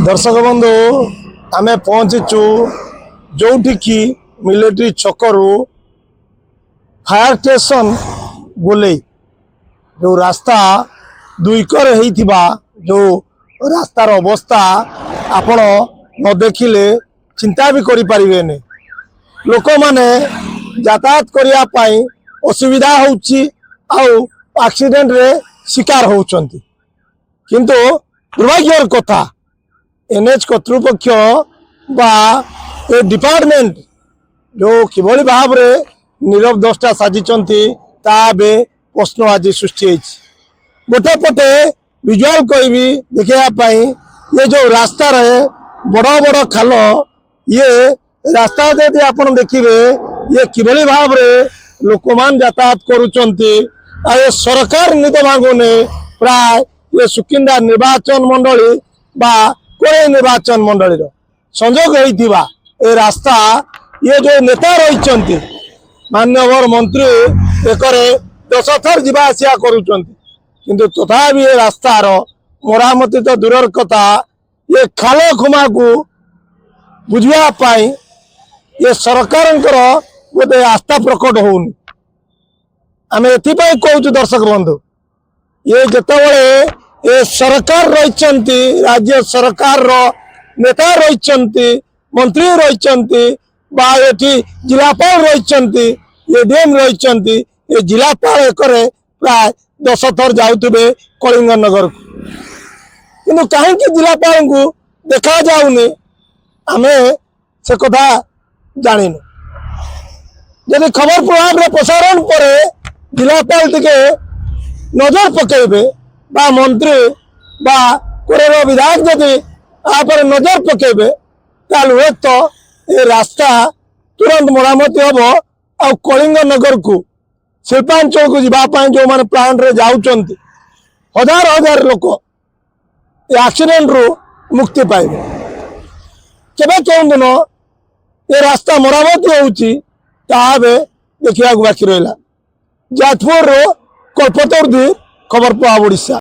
दर्शक बंधु आम पहुंचीचु जो मिलिट्री छकरू फायर स्टेशन गोले जो रास्ता दुईकर होइथिबा जो रास्तार अवस्था आपण न देखिले चिंता भी करि परिबेने। लोक माने यातायात करिया पाई असुविधा होउची आउ एक्सीडेंट रे शिकार होउचंती। किंतु दुर्भाग्यर कथा एनएच कर्तृपक्ष बा ए डिपार्टमेंट जो किभली भाव रे नीरव दस्ता साजिचंती ताबे प्रश्न आज सृष्टि गोटे पटे विजुअल कहबी देखा पाई ये जो रास्ता रहे बड़ बड़ खाल ये रास्ता यदि आपन देखिए ये किभली भाव रे लोक मान यातायात करूचंती आ ये सरकार निद भागुने प्राय ये सुकिंदा निर्वाचन मंडली बा कोरे निर्वाचन मंडली संजोग होइथिबा ए रास्ता ये जो नेता रहिचंती माननीय मंत्री एकरे 10 थर जीवा आसिया करूचंती किंतु तथापि ये रास्तार मरामती तो दूरर कथा ये खाल खुमा को बुझिया पाई ये सरकार गोटे आस्था प्रकट होनी। आम एथिपाई कहूँ दर्शक बंधु ये जितेबाला ये सरकार रही राज्य सरकार रो नेता रही मंत्री रही जिलापाल रही एडीएम रही ये जिलापाल एक प्राय 10 थर जाऊे कलिंग नगर को किंतु कहीं जिलापाल को देखा जाऊनी आम से कथा जानिनु। जदि खबर प्रभाव प्रसारण पर जिलापाल टिके नजर पकेबे बा मंत्री बा कोरेर विधायक जदि आप नजर पकेबे ताल हुए तो ये रास्ता तुरंत मरामती हम आ कलिंग नगर को शिल्पांचल को जावाई जो मैंने प्लांट रे जाउचंती हजार हजार लोक एक्सीडेंट रु मुक्ति पाइबे। केबे केउं दिन ये रास्ता मरामती होउची ताबे देखिया बाकी रहिला। जाजपुर रो कल्पतरू खबर पा ओडिशा।